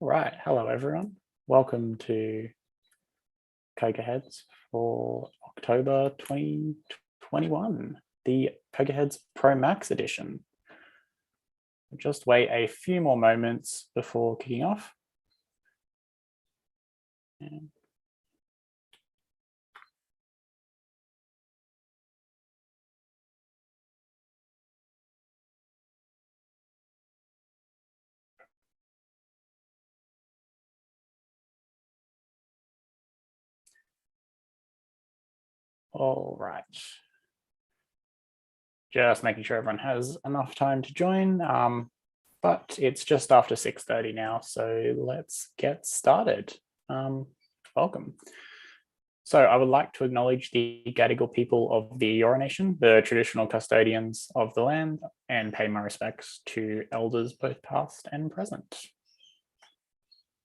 Right, hello everyone. Welcome to CocoaHeads for October 2021, the CocoaHeads Pro Max edition. Just wait a few more moments before kicking off. All right. Just making sure everyone has enough time to join, but it's just after 6:30 now, so let's get started. Welcome. So I would like to acknowledge the Gadigal people of the Eora Nation, the traditional custodians of the land, and pay my respects to elders both past and present.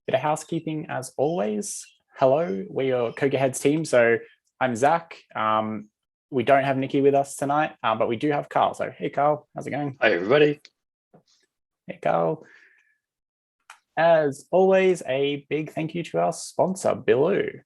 Bit of housekeeping as always. Hello, we're your CocoaHeads team. So I'm Zach. We don't have Nikki with us tonight, but we do have Carl. So hey, Carl, how's it going? Hi, everybody. Hey, Carl. As always, a big thank you to our sponsor, Biloo.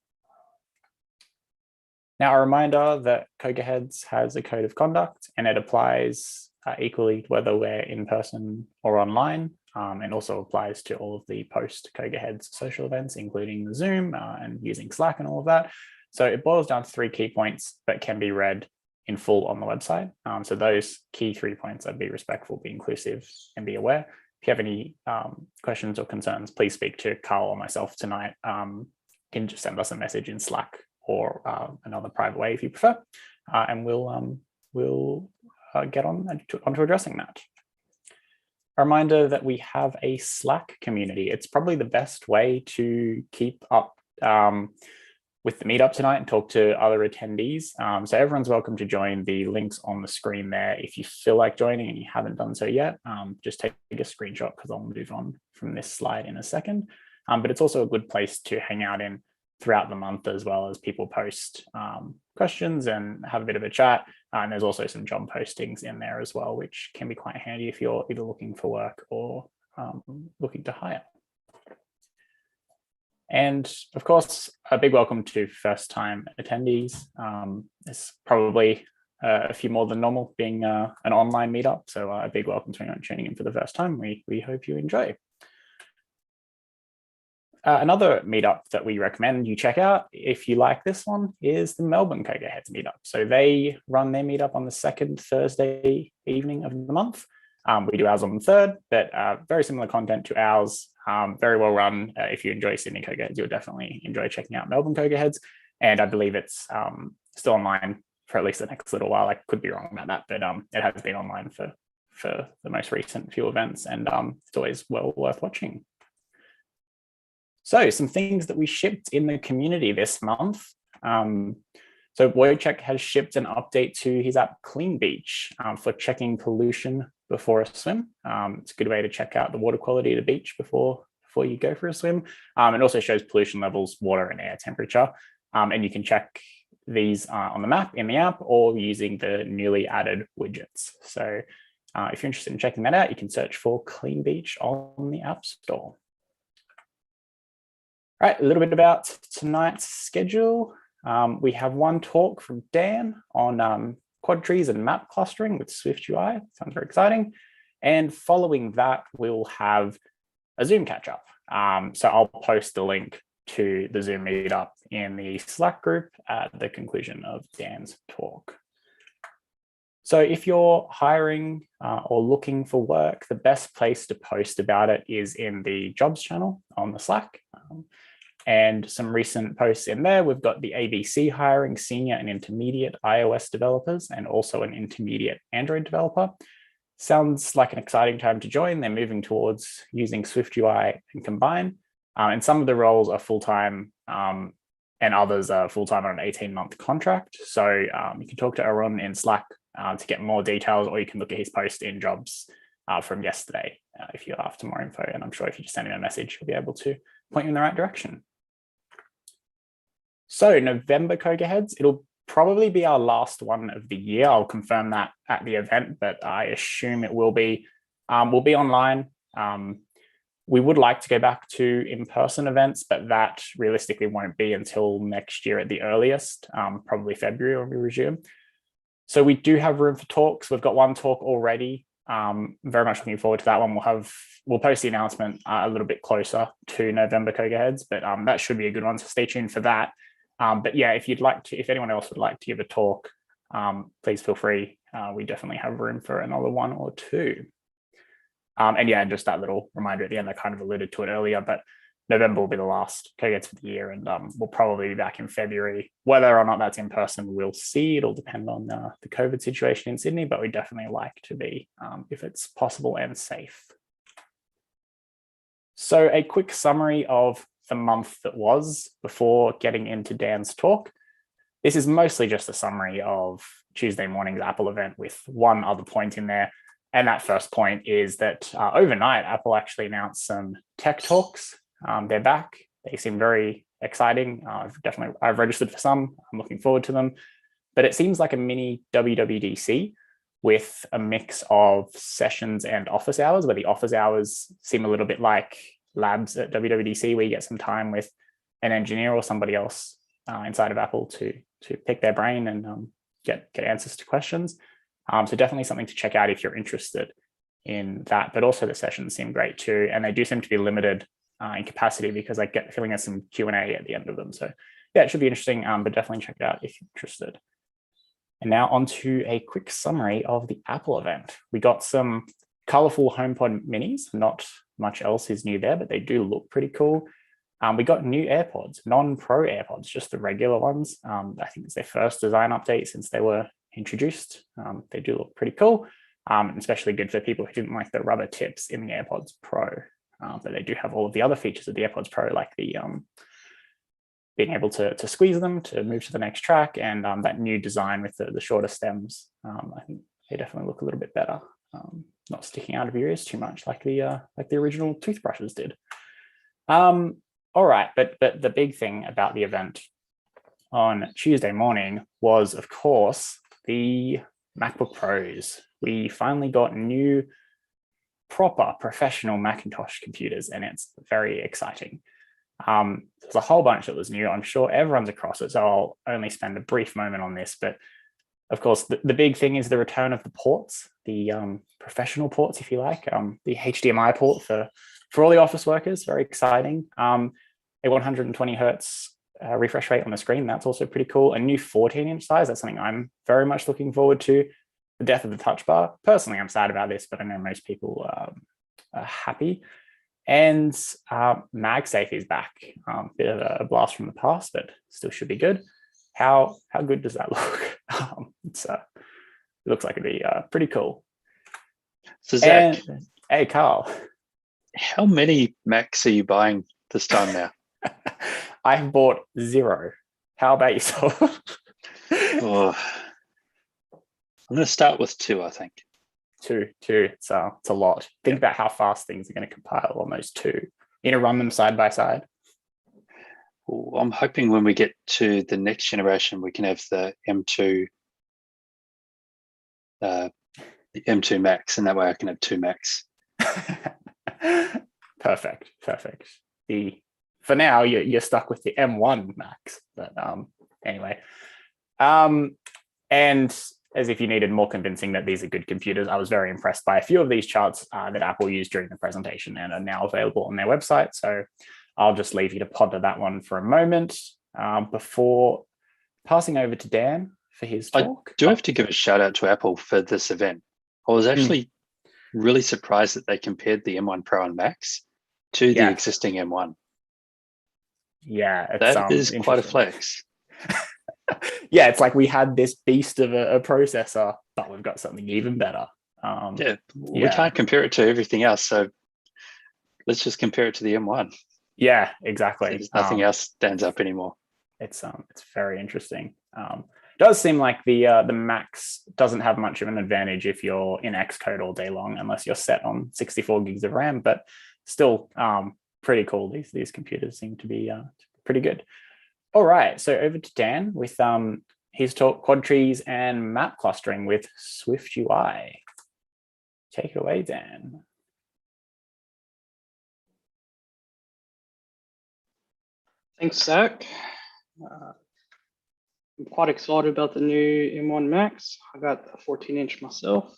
Now, a reminder that CocoaHeads has a code of conduct and it applies equally whether we're in person or online, and also applies to all of the post CocoaHeads social events, including the Zoom and using Slack and all of that. So it boils down to 3 key points that can be read in full on the website. So those key 3 points are: be respectful, be inclusive, and be aware. If you have any questions or concerns, please speak to Carl or myself tonight. You can just send us a message in Slack or another private way if you prefer, and we'll get onto addressing that. A reminder that we have a Slack community. It's probably the best way to keep up with the meetup tonight and talk to other attendees. So everyone's welcome to join. The link's on the screen there. If you feel like joining and you haven't done so yet, just take a screenshot because I'll move on from this slide in a second. But it's also a good place to hang out in throughout the month, as well as people post questions and have a bit of a chat. And there's also some job postings in there as well, which can be quite handy if you're either looking for work or looking to hire. And of course, a big welcome to first-time attendees. It's probably a few more than normal being an online meetup. So a big welcome to anyone tuning in for the first time. We hope you enjoy. Another meetup that we recommend you check out if you like this one is the Melbourne CocoaHeads meetup. So they run their meetup on the second Thursday evening of the month. We do ours on the 3rd, but very similar content to ours, very well run. If you enjoy Sydney CocoaHeads, you'll definitely enjoy checking out Melbourne CocoaHeads. And I believe it's still online for at least the next little while. I could be wrong about that, but it has been online for the most recent few events, and it's always well worth watching. So some things that we shipped in the community this month. So Wojciech has shipped an update to his app Clean Beach for checking pollution before a swim. It's a good way to check out the water quality of the beach before you go for a swim. It also shows pollution levels, water and air temperature. And you can check these on the map in the app or using the newly added widgets. So if you're interested in checking that out, you can search for Clean Beach on the App Store. All right, a little bit about tonight's schedule. We have one talk from Dan on quad trees and map clustering with SwiftUI. Sounds very exciting. And following that, we'll have a Zoom catch up. So I'll post the link to the Zoom meetup in the Slack group at the conclusion of Dan's talk. So if you're hiring or looking for work, the best place to post about it is in the jobs channel on the Slack. And some recent posts in there, we've got the ABC hiring senior and intermediate iOS developers and also an intermediate Android developer. Sounds like an exciting time to join. They're moving towards using SwiftUI and Combine. And some of the roles are full-time and others are full-time on an 18-month contract. So you can talk to Aaron in Slack to get more details, or you can look at his post in jobs from yesterday if you're after more info. And I'm sure if you just send him a message, he'll be able to point you in the right direction. So November CocoaHeads, it'll probably be our last one of the year. I'll confirm that at the event, but I assume it will be. We'll be online. We would like to go back to in-person events, but that realistically won't be until next year at the earliest, probably February when we resume. So we do have room for talks. We've got one talk already. Very much looking forward to that one. We'll post the announcement a little bit closer to November CocoaHeads, but that should be a good one. So stay tuned for that. But yeah, if anyone else would like to give a talk, please feel free. We definitely have room for another one or two. And yeah, just that little reminder at the end, I kind of alluded to it earlier, but November will be the last CocoaHeads for the year, and we'll probably be back in February. Whether or not that's in person, we'll see. It'll depend on the COVID situation in Sydney, but we definitely like to be if it's possible and safe. So a quick summary of the month that was before getting into Dan's talk. This is mostly just a summary of Tuesday morning's Apple event with one other point in there. And that first point is that overnight, Apple actually announced some tech talks. They're back. They seem very exciting. I've registered for some. I'm looking forward to them. But it seems like a mini WWDC with a mix of sessions and office hours, where the office hours seem a little bit like labs at WWDC, where you get some time with an engineer or somebody else inside of Apple to pick their brain and get answers to questions. So definitely something to check out if you're interested in that. But also the sessions seem great too, and they do seem to be limited in capacity because I get the feeling there's some Q&A at the end of them. So yeah, it should be interesting, but definitely check it out if you're interested. And now on to a quick summary of the Apple event. We got some colorful HomePod minis. Not much else is new there, but they do look pretty cool. We got new AirPods, non-Pro AirPods, just the regular ones. I think it's their first design update since they were introduced. They do look pretty cool, especially good for people who didn't like the rubber tips in the AirPods Pro. But they do have all of the other features of the AirPods Pro, like the being able to squeeze them to move to the next track, and that new design with the shorter stems. I think they definitely look a little bit better, not sticking out of your ears too much like the original toothbrushes did. All right, but the big thing about the event on Tuesday morning was, of course, the MacBook Pros. We finally got new proper professional Macintosh computers, and it's very exciting. There's a whole bunch that was new. I'm sure everyone's across it, so I'll only spend a brief moment on this. But of course, the big thing is the return of the ports, the professional ports, if you like, the HDMI port for all the office workers. Very exciting. A 120 hertz refresh rate on the screen. That's also pretty cool. A new 14-inch size. That's something I'm very much looking forward to. The death of the touch bar. Personally, I'm sad about this, but I know most people are happy. And MagSafe is back. Bit of a blast from the past, but still should be good. How good does that look? It looks like it'd be pretty cool. So Zach, hey Carl, how many Macs are you buying this time now? I have bought 0. How about yourself? Oh, I'm going to start with 2, I think. Two. It's a lot. Think about how fast things are going to compile on those 2. You're going to run them side by side. Well, I'm hoping when we get to the next generation, we can have the M2 Max, and that way I can have 2 Macs. Perfect. For now, you're stuck with the M1 Max, but anyway. And as if you needed more convincing that these are good computers, I was very impressed by a few of these charts that Apple used during the presentation and are now available on their website. So I'll just leave you to ponder that one for a moment before passing over to Dan for his talk. I do have to give a shout out to Apple for this event. I was actually really surprised that they compared the M1 Pro and Max to the existing M1. Yeah, that is quite a flex. Yeah, it's like we had this beast of a processor, but we've got something even better. We can't compare it to everything else, so let's just compare it to the M1. Yeah, exactly. So nothing else stands up anymore. It's very interesting. It does seem like the Max doesn't have much of an advantage if you're in Xcode all day long, unless you're set on 64 gigs of RAM. But still, pretty cool. These computers seem to be pretty good. All right, so over to Dan with his talk, Quad Trees and Map Clustering with Swift UI. Take it away, Dan. Thanks, Zach. I'm quite excited about the new M1 Max. I got a 14-inch myself.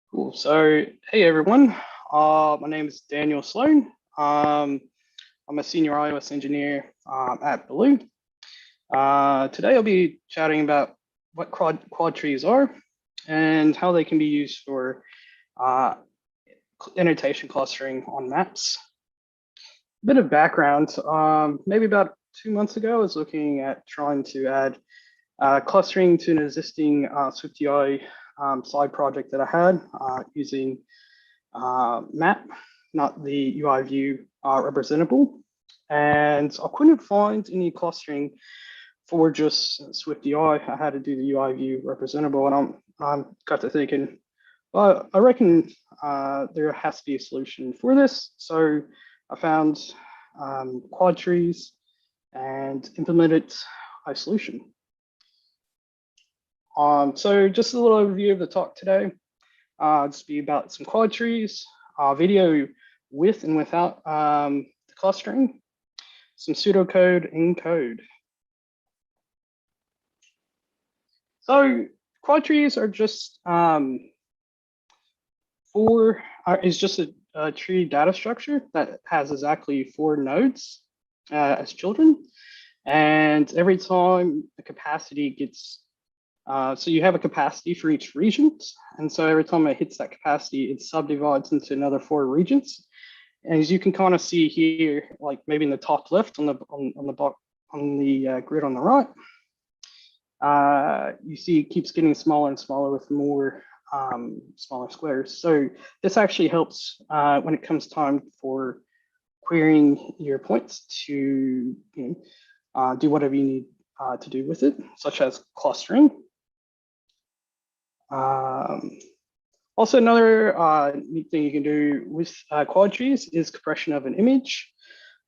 Cool. So, hey everyone. My name is Daniel Sloan. I'm a senior iOS engineer at Baloo. Today I'll be chatting about what quad trees are and how they can be used for annotation clustering on maps. A bit of background, maybe about 2 months ago, I was looking at trying to add clustering to an existing SwiftUI side project that I had using map, not the UI view representable. And I couldn't find any clustering for just SwiftUI. I had to do the UI view representable, and I got to thinking, well, I reckon there has to be a solution for this. So I found quad trees and implemented a solution. So just a little overview of the talk today. Just be about some quad trees, video with and without the clustering, some pseudocode and code. So quad trees are just is just a tree data structure that has exactly 4 nodes as children, and every time the capacity gets so you have a capacity for each region, and so every time it hits that capacity, it subdivides into another 4 regions. And as you can kind of see here, like maybe in the top left on the grid on the right, you see it keeps getting smaller and smaller with more smaller squares. So this actually helps when it comes time for querying your points to do whatever you need to do with it, such as clustering. Also, another neat thing you can do with quad trees is compression of an image.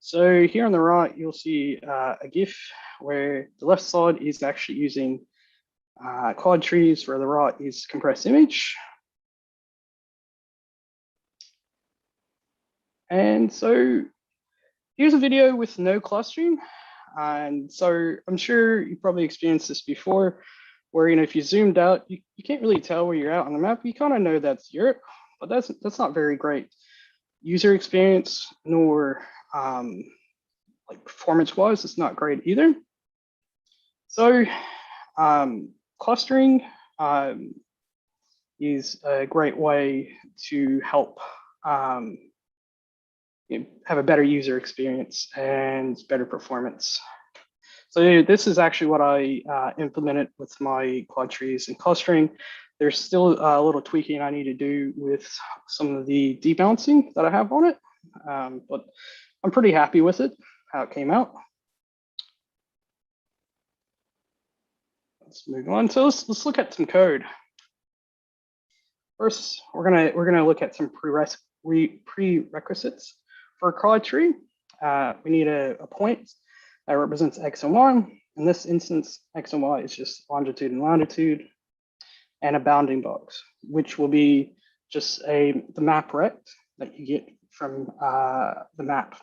So here on the right, you'll see a GIF where the left side is actually using quad trees, where the right is compressed image. And so here's a video with no clustering. And so I'm sure you probably experienced this before, where if you zoomed out, you can't really tell where you're at on the map. You kind of know that's Europe, but that's not very great user experience, nor like performance-wise, it's not great either. So clustering is a great way to help have a better user experience and better performance. So this is actually what I implemented with my quad trees and clustering. There's still a little tweaking I need to do with some of the debalancing that I have on it, but I'm pretty happy with it, how it came out. Let's move on. So let's look at some code. First, we're gonna look at some prerequisites for a quad tree. We need a point that represents X and Y. In this instance, X and Y is just longitude and latitude, and a bounding box, which will be just the map rect that you get from the map.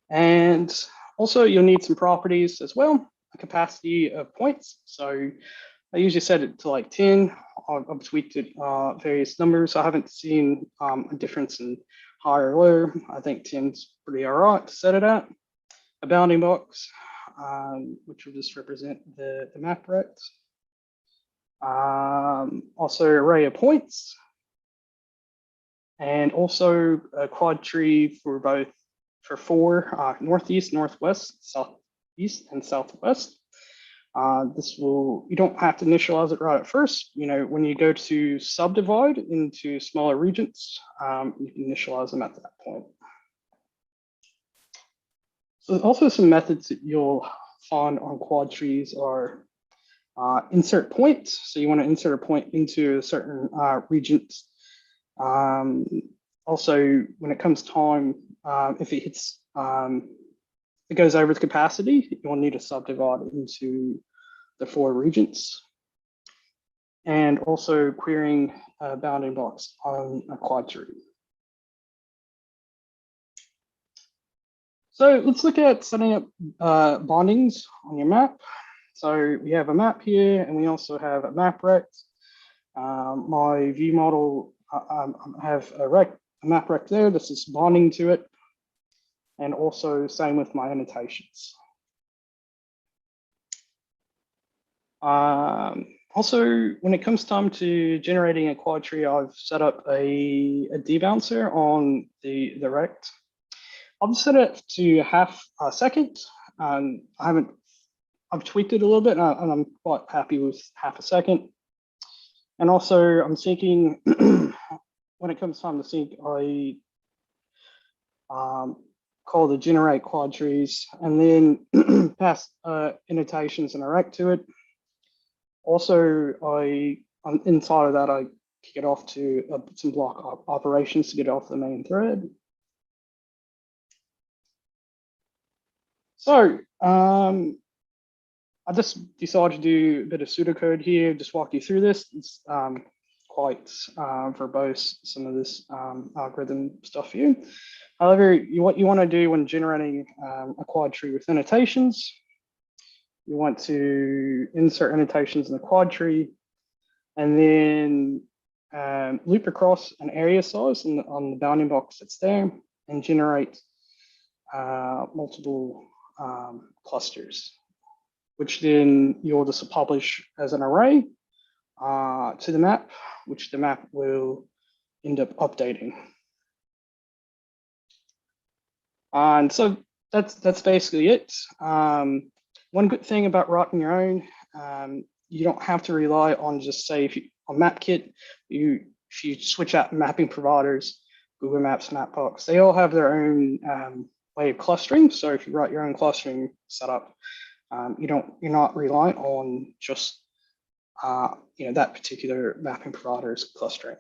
And also you'll need some properties as well, a capacity of points. So I usually set it to like 10. I've tweaked it various numbers. I haven't seen a difference in higher or lower. I think 10's pretty all right to set it at. A bounding box, which will just represent the map rect. Also array of points. And also a quad tree for 4 northeast, northwest, southeast, and southwest. You don't have to initialize it right at first. When you go to subdivide into smaller regions, you can initialize them at that point. So also some methods that you'll find on quad trees are insert points. So you want to insert a point into a certain regions. Also, when it comes time, if it hits, it goes over the capacity, you'll need to subdivide into the 4 regions. and also querying a bounding box on a quad tree. So let's look at setting up bondings on your map. So we have a map here, and we also have a map rect. My view model, I have a map rect there. This is bonding to it. And also same with my annotations. Also, when it comes time to generating a quad tree, I've set up a debouncer on the rect. I've set it to half a second. I've tweaked it a little bit, and I'm quite happy with half a second. And also, I'm syncing, when it comes time to sync, I call the generate quad trees, and then pass annotations and a rect to it. Also, inside of that, I kick it off to some block operations to get off the main thread. So I just decided to do a bit of pseudocode here, just walk you through this. It's quite verbose, some of this algorithm stuff here. However, what you want to do when generating a quad tree with annotations, you want to insert annotations in the quad tree, and then loop across an area size on the bounding box that's there, and generate multiple clusters, which then you'll just publish as an array to the map, which the map will end up updating. And so that's basically it. One good thing about writing your own, you don't have to rely on just say on MapKit. If you switch out mapping providers, Google Maps, Mapbox, they all have their own way of clustering. So if you write your own clustering setup, you're not reliant on just that particular mapping provider's clustering.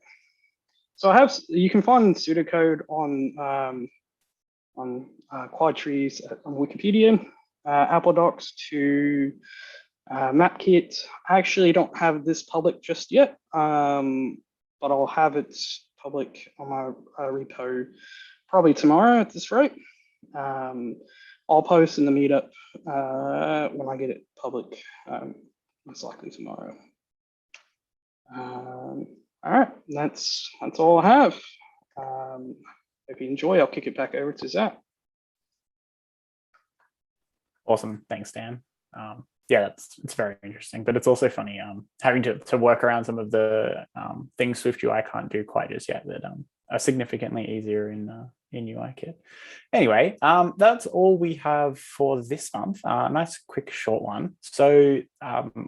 So you can find pseudocode on quad trees on Wikipedia, Apple Docs to MapKit. I actually don't have this public just yet, but I'll have it public on my repo probably tomorrow at this rate. I'll post in the meetup when I get it public, most likely tomorrow. All right, that's all I have. If you enjoy, I'll kick it back over to Zach. Awesome, thanks, Dan. Yeah, it's very interesting, but it's also funny having to work around some of the things SwiftUI can't do quite just yet that are significantly easier in UIKit. Anyway, that's all we have for this month. Nice, quick, short one. So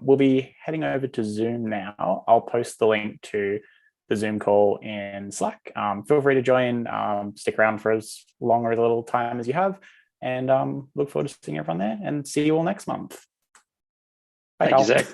we'll be heading over to Zoom now. I'll post the link to the Zoom call in Slack. Feel free to join, stick around for as long or as little time as you have, and look forward to seeing everyone there, and see you all next month. Bye, Thank you, Zach.